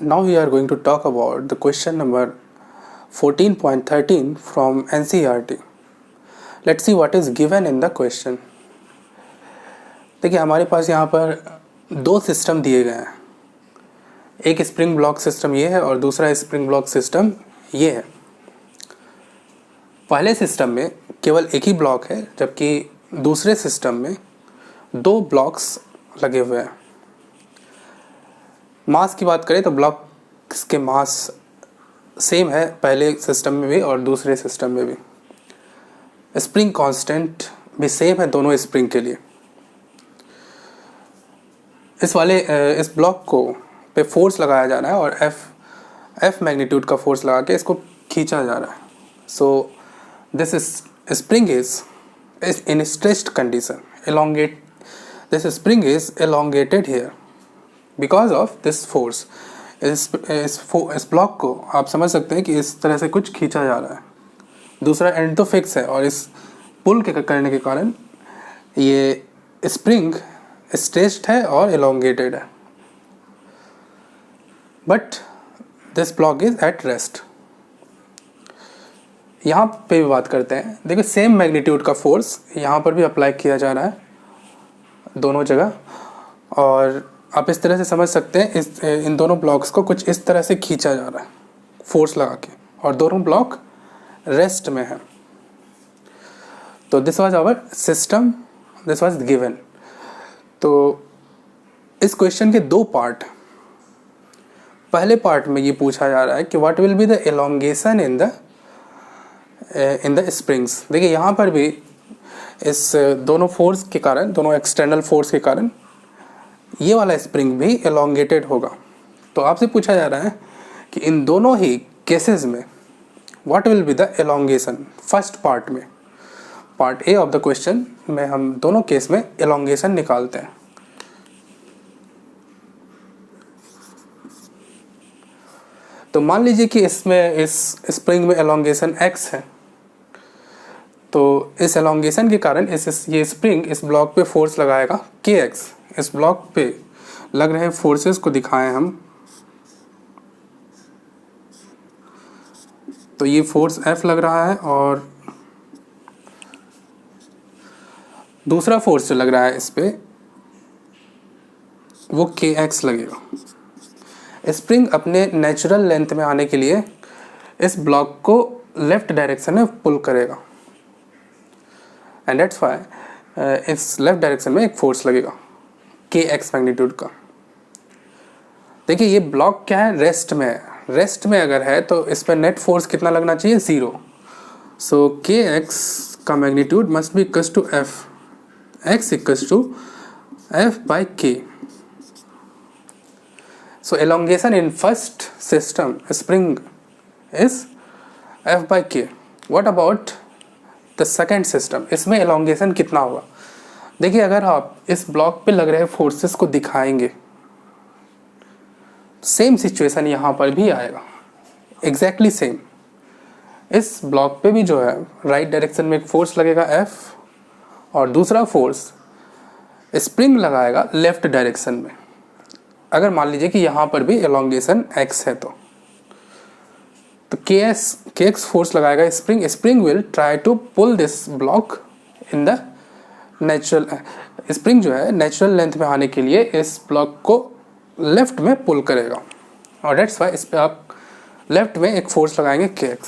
Now we are going to talk about the question number 14.13 from NCERT. Let's see what is given in the question. देखिए हमारे पास यहाँ पर दो system दिए गए हैं, एक स्प्रिंग ब्लॉक सिस्टम ये है और दूसरा स्प्रिंग ब्लॉक सिस्टम ये है। पहले सिस्टम में केवल एक ही ब्लॉक है, जबकि दूसरे सिस्टम में दो ब्लॉक्स लगे हुए हैं। मास की बात करें तो ब्लॉक्स के मास सेम है पहले सिस्टम में भी और दूसरे सिस्टम में भी। स्प्रिंग कांस्टेंट भी सेम है दोनों स्प्रिंग के लिए। इस ब्लॉक को पे फोर्स लगाया जा रहा है और एफ मैग्नीट्यूड का फोर्स लगा के इसको खींचा जा रहा है। So this spring is in stretched condition, this spring is elongated here because of this force। इस ब्लॉक को आप समझ सकते हैं कि इस तरह से कुछ खींचा जा रहा है। दूसरा एंड तो फिक्स है और इस पुल के करने के कारण ये स्प्रिंग स्ट्रेच्ड है और elongated है, but this block is at rest. यहाँ पे भी बात करते हैं। देखिए सेम मैग्नीट्यूड का फोर्स यहाँ पर भी अप्लाई किया जा रहा है दोनों जगह, और आप इस तरह से समझ सकते हैं इन दोनों ब्लॉक्स को कुछ इस तरह से खींचा जा रहा है फोर्स लगा के, और दोनों ब्लॉक रेस्ट में है। तो this was our system, this was given. तो इस क्वेश्चन के दो पार्ट। पहले पार्ट में ये पूछा जा रहा है कि what will be the elongation in the springs. देखिए यहाँ पर भी इस दोनों फोर्स के कारण, दोनों एक्सटर्नल फोर्स के कारण ये वाला स्प्रिंग भी elongated होगा। तो आपसे पूछा जा रहा है कि इन दोनों ही केसेस में what will be the elongation। First part में, part A of the question में हम दोनों केस में elongation निकालते हैं। तो मान लीजिए कि इसमें इस स्प्रिंग में elongation x है, तो इस elongation के कारण ये स्प्रिंग इस ब्लॉक पे फोर्स लगाएगा kx। इस ब्लॉक पे लग रहे फोर्सेस को दिखाएं हम, तो ये फोर्स F लग रहा है और दूसरा फोर्स जो लग रहा है इस पे वो kx लगेगा। स्प्रिंग अपने नेचुरल लेंथ में आने के लिए इस ब्लॉक को लेफ्ट डायरेक्शन में पुल करेगा, एंड दैट्स व्हाई इस लेफ्ट डायरेक्शन में एक फोर्स लगेगा kx मैग्नीट्यूड का। देखिए ये ब्लॉक क्या है, रेस्ट में है। रेस्ट में अगर है तो इस पर नेट फोर्स कितना लगना चाहिए, 0। सो kx का magnitude must be equals to f, x equals to f by k। So elongation in first system spring is f by k। What about the second system, इसमें elongation कितना होगा। देखिए अगर आप इस ब्लॉक पे लग रहे फोर्सेस को दिखाएंगे, सेम सिचुएशन यहाँ पर भी आएगा, एग्जैक्टली सेम। इस ब्लॉक पे भी जो है राइट डायरेक्शन में एक फोर्स लगेगा F, और दूसरा फोर्स स्प्रिंग लगाएगा लेफ्ट डायरेक्शन में। अगर मान लीजिए कि यहाँ पर भी elongation x है तो kx फोर्स लगाएगा spring will try to pull this block in the natural. Spring जो है नेचुरल लेंथ में आने के लिए इस ब्लॉक को लेफ्ट में पुल करेगा, और डेट्स वाई इस पे आप लेफ्ट में एक फोर्स लगाएंगे kx।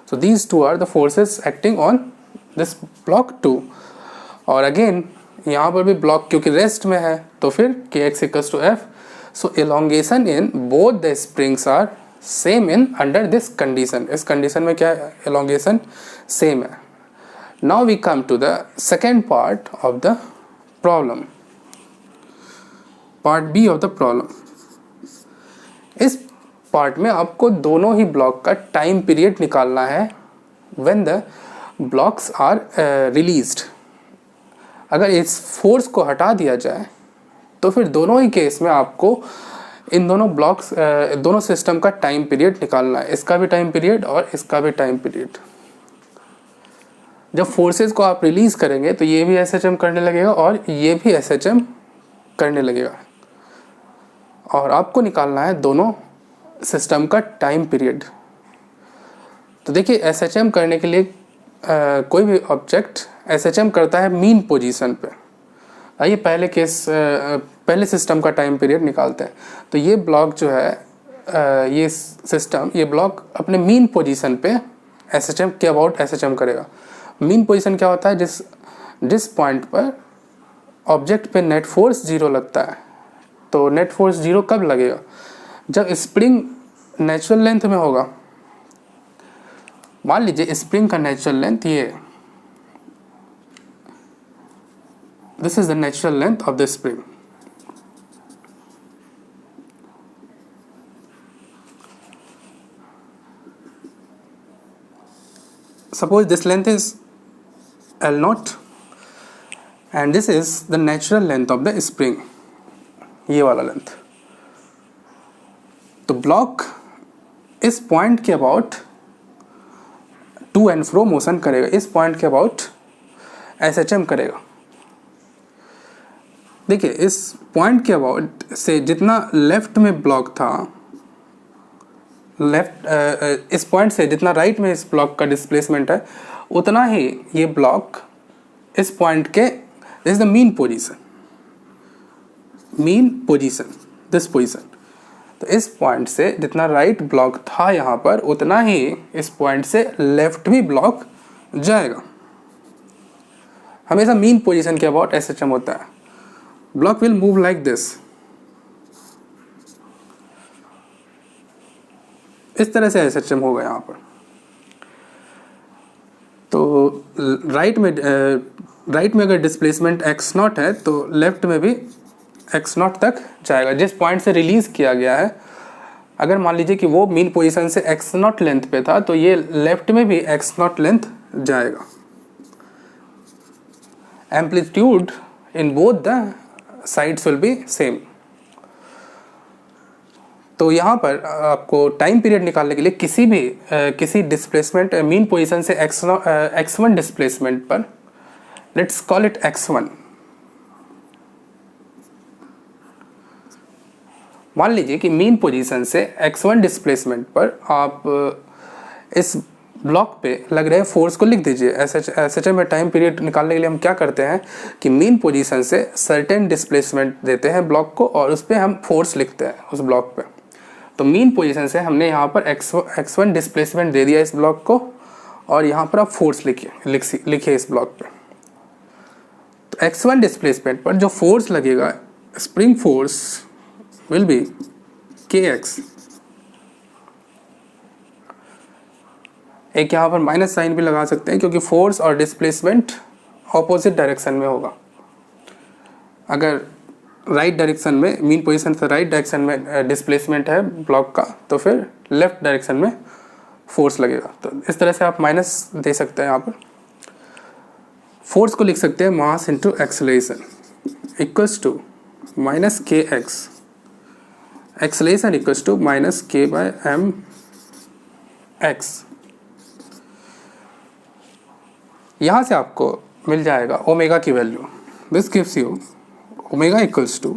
So these two are the forces acting on this block 2। और अगेन यहाँ पर भी ब्लॉक क्योंकि रेस्ट में है तो फिर kx equals to f। So elongation in both the springs are same in under this condition. इस कंडीशन में क्या है, elongation सेम है। Now we come to the second part of the problem, part B of the problem। इस part में आपको दोनों ही block का टाइम पीरियड निकालना है when the blocks are released। अगर इस फोर्स को हटा दिया जाए तो फिर दोनों ही केस में आपको इन दोनों ब्लॉक्स दोनों सिस्टम का टाइम पीरियड निकालना है, इसका भी टाइम पीरियड और इसका भी टाइम पीरियड। जब फोर्सेस को आप रिलीज करेंगे तो ये भी SHM करने लगेगा और ये भी SHM करने लगेगा, और आपको निकालना है दोनों सिस्टम का टाइम पीरियड। तो देखिए एसएचएम करने के लिए कोई भी ऑब्जेक्ट एसएचएम करता है मीन पोजीशन पे। आइए पहले सिस्टम का टाइम पीरियड निकालते हैं। तो ये ब्लॉक जो है ये सिस्टम ये ब्लॉक अपने मीन पोजीशन पे एसएचएम के अबाउट एसएचएम करेगा। मीन पोजीशन क्या होता है, जिस पॉइंट पर ऑब्जेक्ट पे नेट फोर्स 0 लगता है। तो नेट फोर्स 0 कब लगेगा, जब स्प्रिंग नेचुरल लेंथ में होगा। मान लीजिए स्प्रिंग का नेचुरल लेंथ ये, this is the natural length of the spring. Suppose this length is L0 and this is the natural length of the spring, ये वाला लेंथ। तो ब्लॉक इस पॉइंट के about to and fro motion करेगा, इस point के about SHM करेगा। देखिए इस पॉइंट के अबाउट से जितना लेफ्ट में ब्लॉक था, इस पॉइंट से जितना राइट में इस ब्लॉक का डिस्प्लेसमेंट है, उतना ही ये ब्लॉक इस पॉइंट के, this is the mean position this position. तो इस पॉइंट से जितना राइट ब्लॉक था यहाँ पर, उतना ही इस पॉइंट से लेफ्ट भी ब्लॉक जाएगा। हमेशा मीन पोजीशन के अबाउट एसएचएम होता है। Block will move like this, इस तरह से एसएचएम होगा यहाँ पर। तो राइट में अगर डिस्प्लेसमेंट x0 है तो लेफ्ट में भी x0 तक जाएगा। जिस पॉइंट से रिलीज किया गया है, अगर मान लीजिए कि वो मीन पोजीशन से x0 लेंथ पे था, तो ये लेफ्ट में भी x0 लेंथ जाएगा। Amplitude in both the sides will be same. तो यहाँ पर आपको टाइम पीरियड निकालने के लिए किसी डिस्प्लेसमेंट मीन पोजीशन से x1 डिस्प्लेसमेंट पर, लेट्स कॉल इट x1। मान लीजिए कि मीन पोजीशन से x1 डिस्प्लेसमेंट पर आप इस ब्लॉक पे लग रहे फोर्स को लिख दीजिए। एसएचएम में टाइम पीरियड निकालने के लिए हम क्या करते हैं कि मीन पोजीशन से सर्टेन डिस्प्लेसमेंट देते हैं ब्लॉक को, और उस पर हम फोर्स लिखते हैं उस ब्लॉक पे। तो मीन पोजीशन से हमने यहाँ पर x1 डिस्प्लेसमेंट दे दिया इस ब्लॉक को, और यहाँ पर आप फोर्स लिखिए इस ब्लॉक पे। तो x1 डिस्प्लेसमेंट पर जो फोर्स लगेगा, spring force will be kx। एक यहाँ पर माइनस साइन भी लगा सकते हैं, क्योंकि फोर्स और डिस्प्लेसमेंट ऑपोजिट डायरेक्शन में होगा। अगर राइट डायरेक्शन में, मीन पोजीशन से राइट डायरेक्शन में डिस्प्लेसमेंट है ब्लॉक का, तो फिर लेफ्ट डायरेक्शन में फोर्स लगेगा। तो इस तरह से आप माइनस दे सकते हैं। यहाँ पर फोर्स को लिख सकते हैं mass into acceleration equals to minus K X, acceleration equals to minus K by M X. यहाँ से आपको मिल जाएगा ओमेगा की value. This gives you omega equals to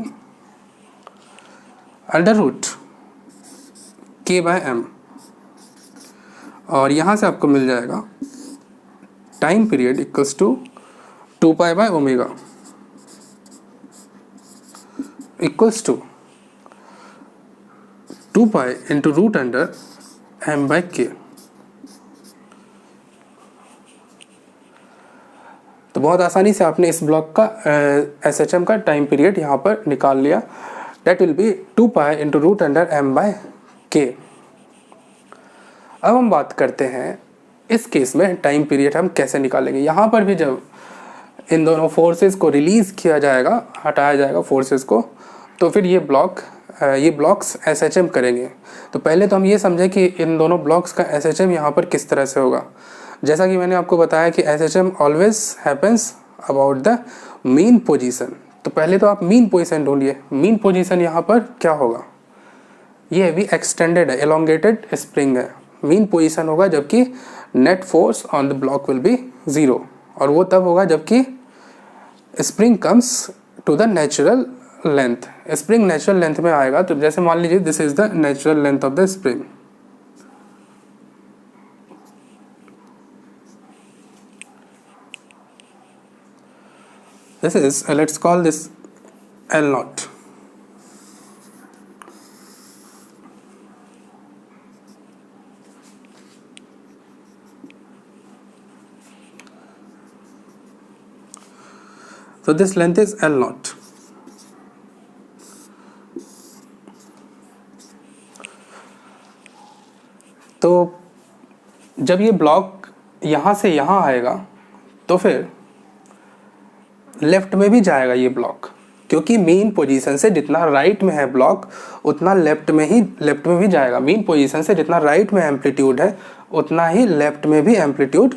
under root K by M, और यहाँ से आपको मिल जाएगा time period equals to 2 pi by omega equals to 2 pi into root under M by K. तो बहुत आसानी से आपने इस ब्लॉक का एसएचएम का टाइम पीरियड यहाँ पर निकाल लिया। That will be 2 pi into root under M by k. अब हम बात करते हैं इस केस में टाइम पीरियड हम कैसे निकालेंगे। यहाँ पर भी जब इन दोनों फोर्सेस को रिलीज़ किया जाएगा, हटाया जाएगा फोर्सेस को, तो फिर ये ब्लॉक्स एसएचएम करेंगे। तो पहले तो हम ये समझें कि इन दोनों ब्लॉक्स का एसएचएम यहाँ पर किस तरह से होगा। जैसा कि मैंने आपको बताया कि SHM always happens about the mean position. तो पहले तो आप मीन पोजीशन ढूंढिए। मीन पोजीशन यहाँ पर क्या होगा, ये भी एक्सटेंडेड है, एलोंगेटेड स्प्रिंग है। मीन पोजीशन होगा जबकि net force on the block will be 0, और वो तब होगा जबकि spring comes to the natural length, spring natural length में आएगा तो जैसे मान लीजिए this is the natural length of the spring, this is let's call this L naught. So this length is L naught. तो जब ये ब्लॉक यहाँ से यहाँ आएगा तो फिर लेफ्ट में भी जाएगा ये ब्लॉक, क्योंकि मेन पोजीशन से जितना राइट में है ब्लॉक उतना लेफ्ट में भी जाएगा। मेन पोजीशन से जितना राइट में एम्पलीट्यूड है उतना ही लेफ्ट में भी एम्पलीट्यूड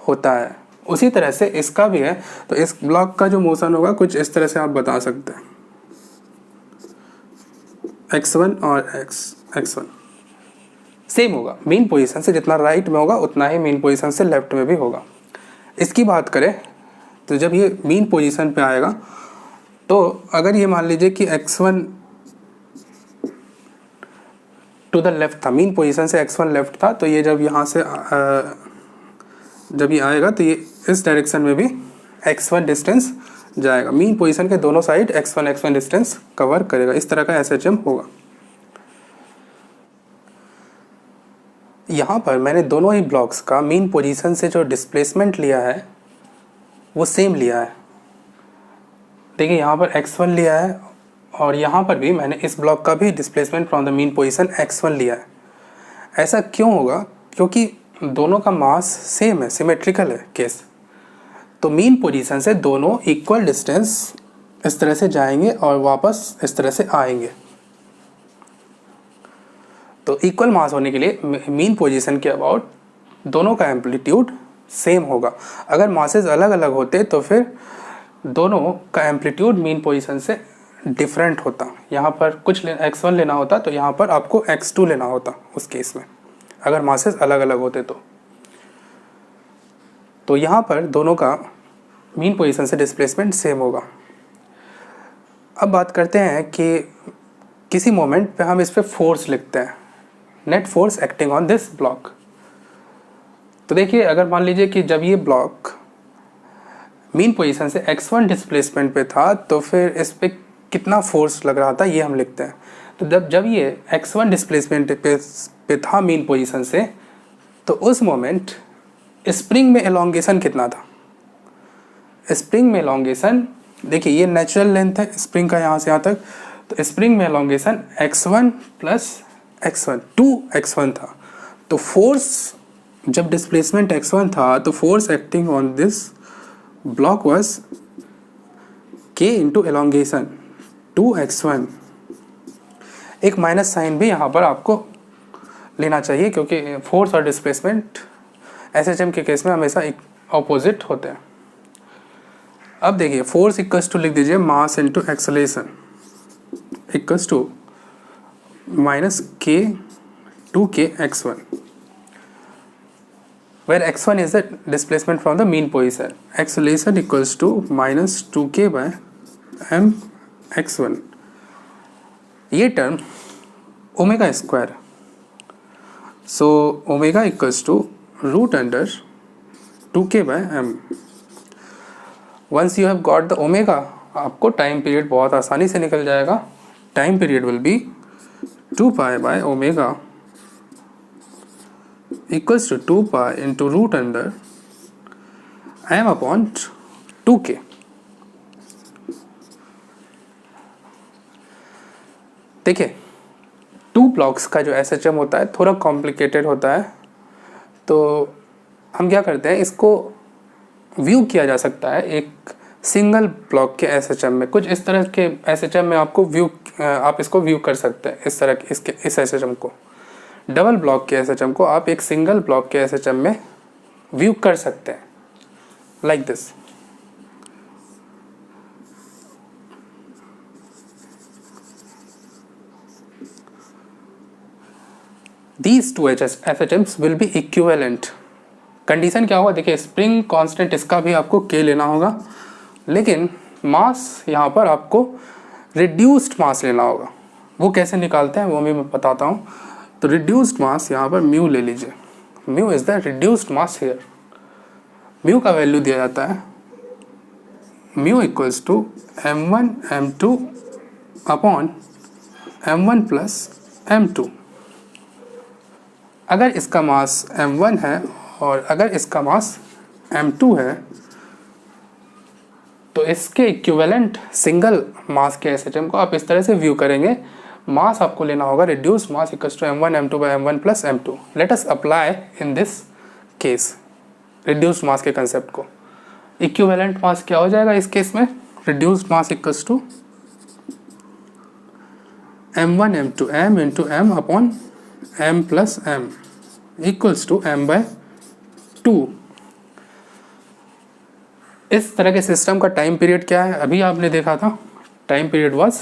होता है। उसी तरह से इसका भी है। तो इस ब्लॉक का जो मोशन होगा कुछ इस तरह से आप बता सकते हैं, x1 और x1 सेम होगा। मेन पोजीशन से जितना राइट में होगा उतना ही मेन पोजीशन से लेफ्ट में भी होगा। इसकी बात करें तो जब ये मेन पोजीशन पे आएगा तो अगर ये मान लीजिए कि x1 टू द लेफ्ट था, मेन पोजीशन से x1 लेफ्ट था, तो ये जब यहाँ से जब ये आएगा तो ये इस डायरेक्शन में भी x1 डिस्टेंस जाएगा। मेन पोजीशन के दोनों साइड x1 डिस्टेंस कवर करेगा। इस तरह का SHM होगा। यहाँ पर मैंने दोनों ही ब्लॉक्स का मेन पोजीशन से जो डिस्प्लेसमेंट लिया है वो सेम लिया है। देखिए यहाँ पर x1 लिया है और यहाँ पर भी मैंने इस ब्लॉक का भी displacement from the main position x1 लिया है। ऐसा क्यों होगा? क्योंकि दोनों का मास सेम है, सिमेट्रिकल है केस। तो मेन पोजीशन से दोनों इक्वल डिस्टेंस इस तरह से जाएंगे और वापस इस तरह से आएंगे। तो इक्वल मास होने के लिए मेन पोजीशन के अबाउट दोनों का एम्पलीट्यूड सेम होगा। अगर मासेस अलग अलग होते तो फिर दोनों का एम्पलीट्यूड मेन पोजीशन से डिफरेंट होता। यहाँ पर कुछ x1 लेना होता तो यहाँ पर आपको x2 लेना होता उस केस में, अगर मासेस अलग अलग होते तो यहाँ पर दोनों का मेन पोजीशन से डिस्प्लेसमेंट सेम होगा। अब बात करते हैं कि किसी मोमेंट पे हम इस पे फोर्स लिखते हैं, net force acting on this block. तो देखिए अगर मान लीजिए कि जब ये ब्लॉक मेन पोजीशन से x1 डिस्प्लेसमेंट पे था तो फिर इस पे कितना फोर्स लग रहा था ये हम लिखते हैं। तो जब ये x1 डिस्प्लेसमेंट पे था मेन पोजीशन से तो उस मोमेंट स्प्रिंग में एलोंगेशन कितना था? स्प्रिंग में एलोंगेशन देखिए ये नेचुरल लेंथ है स्प्रिंग का यहाँ से यहाँ तक, तो स्प्रिंग में elongation x1 plus x1 2x1 था। तो फोर्स जब डिस्प्लेसमेंट x1 था तो force acting on this block was k into elongation 2x1। एक माइनस साइन भी यहाँ पर आपको लेना चाहिए क्योंकि फोर्स और डिस्प्लेसमेंट SHM के केस में हमेशा ऑपोजिट होते हैं। अब देखिए फोर्स इक्वल्स टू लिख दीजिए mass into acceleration equals to minus k 2k x1, where x1 is the displacement from the mean position. Acceleration equals to minus 2k by m x1। ये term omega square, so omega equals to root under 2k by m। Once you have got the omega आपको time period बहुत आसानी से निकल जाएगा। Time period will be 2 pi by omega equals to 2 pi into root under m upon 2k। देखिए 2 blocks का जो SHM होता है थोड़ा कॉम्प्लिकेटेड होता है। तो हम क्या करते हैं, इसको व्यू किया जा सकता है एक सिंगल ब्लॉक के SHM में। कुछ इस तरह के SHM में आपको आप इसको व्यू कर सकते हैं। इस तरह के इस SHM को, डबल ब्लॉक के SHM को आप एक सिंगल ब्लॉक के SHM में व्यू कर सकते हैं, like this. These two SHMs will be equivalent। Condition क्या होगा, देखिए स्प्रिंग कांस्टेंट इसका भी आपको K लेना होगा, लेकिन मास यहाँ पर आपको रिड्यूस्ड मास लेना होगा। वो कैसे निकालते हैं वो भी मैं बताता हूँ। तो रिड्यूस्ड मास यहाँ पर म्यू ले लीजिए, mu is the reduced mass here. Mu का वैल्यू दिया जाता है mu equals to m1 m2 upon m1 plus m2। अगर इसका मास m1 है और अगर इसका मास m2 है तो इसके इक्विवेलेंट सिंगल मास के एसएचएम को आप इस तरह से व्यू करेंगे। मास आपको लेना होगा reduce mass equals to m1 m2 by m1 plus m2। Let us apply in this case reduced mass के कंसेप्ट को। इक्विवेलेंट मास क्या हो जाएगा इस केस में, reduced mass equals to m1 m2 m into m upon m plus m equals to m by 2। इस तरह के सिस्टम का टाइम पीरियड क्या है, अभी आपने देखा था time period was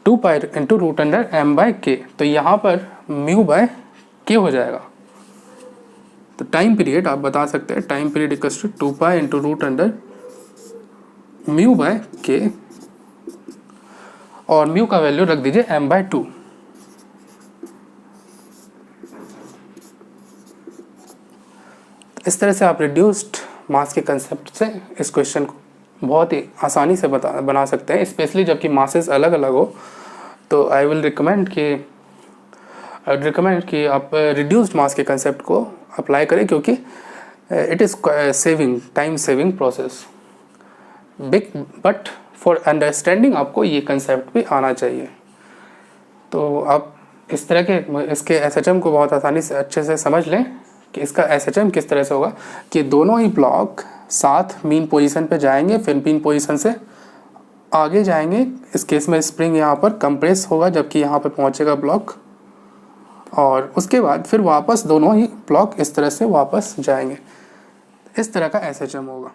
2 pi into root under m by k। तो यहाँ पर म्यू बाय k हो जाएगा। तो टाइम पीरियड आप बता सकते हैं time period equals to 2 pi into root under mu by k और म्यू का वैल्यू रख दीजिए m बाय 2। इस तरह से आप रिड्यूस्ड मास के कंसेप्ट से इस क्वेश्चन को बहुत ही आसानी से बना सकते हैं, स्पेशली जबकि मासेस अलग अलग हो। तो आई विल रिकमेंड कि आप रिड्यूस्ड मास के कंसेप्ट को अप्लाई करें, क्योंकि it is saving time saving process big, but for understanding आपको ये कंसेप्ट भी आना चाहिए। तो आप इस तरह के इसके एसएचएम को बहुत आसानी से अच्छे से समझ लें कि इसका एसएचएम किस तरह से होगा कि दोनों ही ब्लॉक साथ मीन पोजीशन पे जाएंगे, फिर मीन पोजीशन से आगे जाएंगे। इस केस में स्प्रिंग यहाँ पर कंप्रेस होगा जबकि यहाँ पर पहुँचेगा ब्लॉक, और उसके बाद फिर वापस दोनों ही ब्लॉक इस तरह से वापस जाएंगे। इस तरह का एसएचएम होगा।